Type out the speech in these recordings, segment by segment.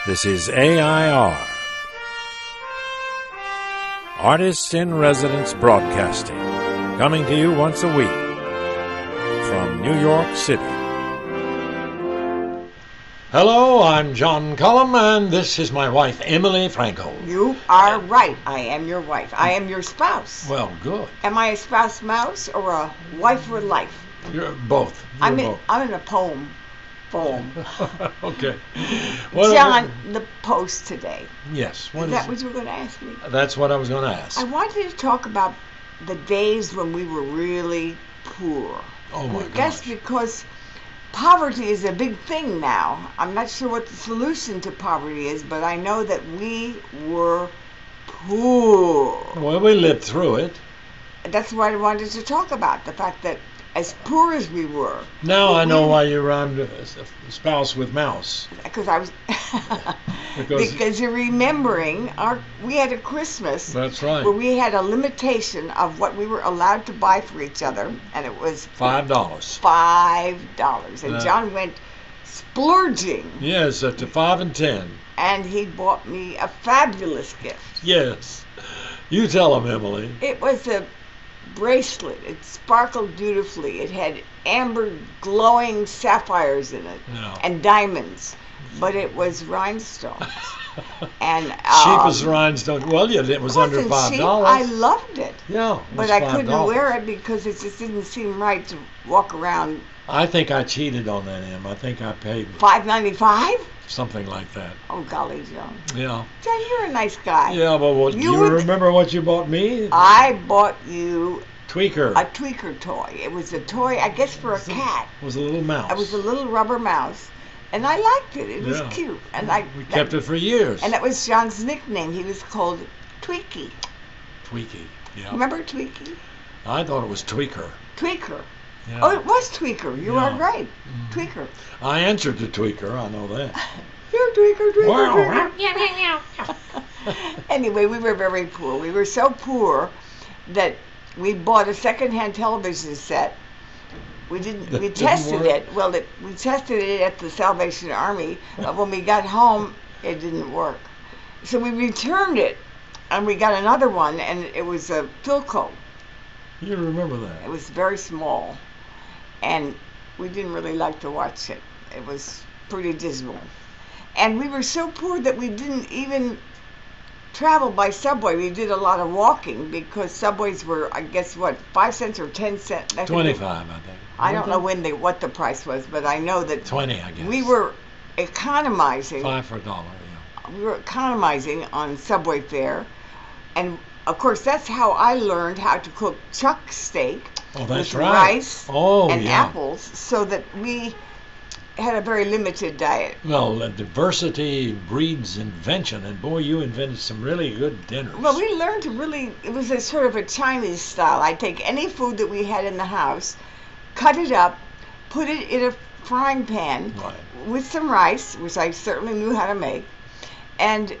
This is AI.R. Artists in Residence Broadcasting, coming to you once a week from New York City. Hello, I'm John Cullum, and this is my wife, Emily Franco. You are right. I am your wife. I am your spouse. Well, good. Am I a spouse mouse or a wife for life? You're both. I'm in a poem. Okay. John, the post today. Yes. Is that what you were going to ask me? That's what I was going to ask. I wanted to talk about the days when we were really poor. Oh, my gosh. I guess because poverty is a big thing now. I'm not sure what the solution to poverty is, but I know that we were poor. Well, we lived through it. That's what I wanted to talk about, the fact that as poor as we were. Now I know why you rhymed spouse with mouse. Because I was because you're remembering we had a Christmas. That's right. Where we had a limitation of what we were allowed to buy for each other, and it was $5. $5, and John went splurging. Yes, up to 5 and 10. And he bought me a fabulous gift. Yes, you tell him, Emily. It was a bracelet. It sparkled beautifully. It had amber glowing sapphires in it and diamonds, but it was rhinestones. And cheap as rhinestones. Well, yeah, it was under $5. Cheap. I loved it. Yeah, but I couldn't wear it because it just didn't seem right to walk around. I think I cheated on that, Em. I think I paid $5.95. Something like that. Oh, golly, John. Yeah. John, you're a nice guy. Yeah, but do you remember what you bought me? I bought you Tweaker. A tweaker toy. It was a toy, I guess, for a cat. It was a little mouse. It was a little rubber mouse. And I liked it. It was cute. And we kept it for years. And that was John's nickname. He was called Tweaky. Tweaky, yeah. Remember Tweaky? I thought it was Tweaker. Tweaker. Yeah. Oh, it was Tweaker. You are right. Tweaker. I answered to Tweaker. I know that. You're Tweaker. Wow. Anyway, we were very poor. We were so poor that we bought a second-hand television set. We tested it. Well, we tested it at the Salvation Army, but when we got home, it didn't work. So we returned it, and we got another one, and it was a Philco. You remember that? It was very small, and we didn't really like to watch it. It was pretty dismal. And we were so poor that we didn't even travel by subway. We did a lot of walking because subways were, I guess, 5 cents or 10 cents? 25, I think. I don't know what the price was, but I know that 20, I guess. We were economizing. 5 for $1, yeah. We were economizing on subway fare, and of course that's how I learned how to cook chuck steak with rice and apples, so that we had a very limited diet. Well, diversity breeds invention, and boy, you invented some really good dinners. Well, we learned to it was a sort of a Chinese style. I'd take any food that we had in the house, cut it up, put it in a frying pan with some rice, which I certainly knew how to make, and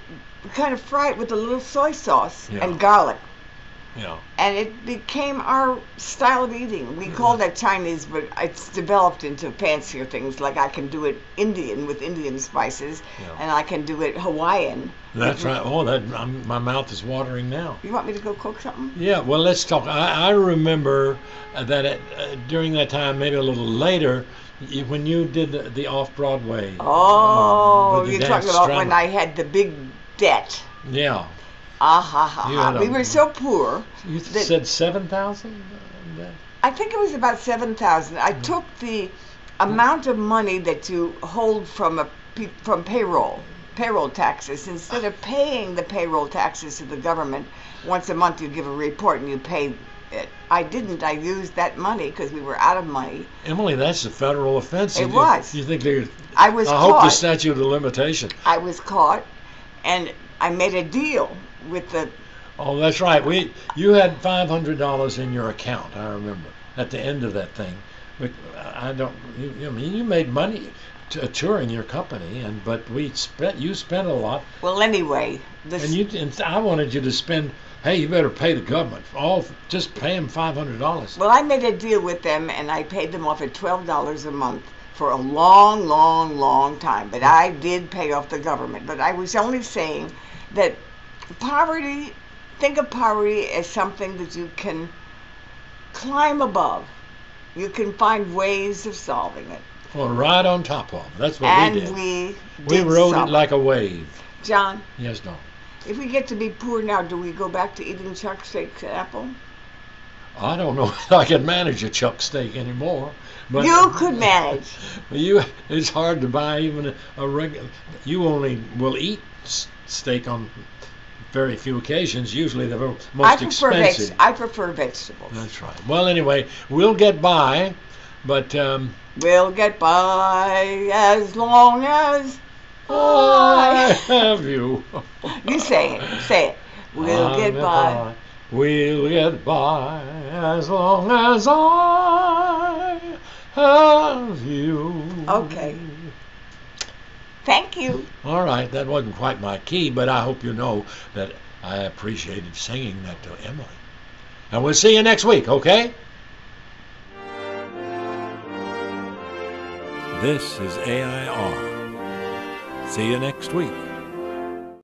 kind of fry it with a little soy sauce and garlic. Yeah. And it became our style of eating. We call that Chinese, but it's developed into fancier things. Like I can do it Indian with Indian spices, and I can do it Hawaiian. That's right. Oh, my mouth is watering now. You want me to go cook something? Yeah. Well, let's talk. I remember that during that time, maybe a little later, when you did the off-Broadway. Oh, you're talking about when I had the big debt. Yeah. We were so poor. You said 7,000? I think it was about 7,000. I took the amount of money that you hold from payroll taxes. Instead of paying the payroll taxes to the government, once a month you give a report and you pay it. I didn't. I used that money because we were out of money. Emily, that's a federal offense. It was. You think I was caught. I hope the statute of limitation. I was caught, and I made a deal with the. Oh, that's right. You had $500 in your account. I remember at the end of that thing. But you made money touring your company, but you spent a lot. Well, anyway, and I wanted you to spend. Hey, you better pay the government. Just pay them $500. Well, I made a deal with them, and I paid them off at $12 a month for a long, long, long time. But I did pay off the government. But I was only saying that poverty, think of poverty as something that you can climb above. You can find ways of solving it. Well, right on top of. That's what And we did. we rode it solve like a wave. John, Yes, no. if we get to be poor now, do we go back to eating chuck steaks at Apple? I don't know if I can manage a chuck steak anymore. But You could manage. It's hard to buy even a regular. You only will eat steak on very few occasions. Usually the most expensive. I prefer vegetables. That's right. Well, anyway, we'll get by, but we'll get by as long as I have you. You say it. Say it. We'll get by. We'll get by as long as I have you. Okay. Thank you. All right, that wasn't quite my key, but I hope you know that I appreciated singing that to Emily. And we'll see you next week, okay? This is AI.R. See you next week.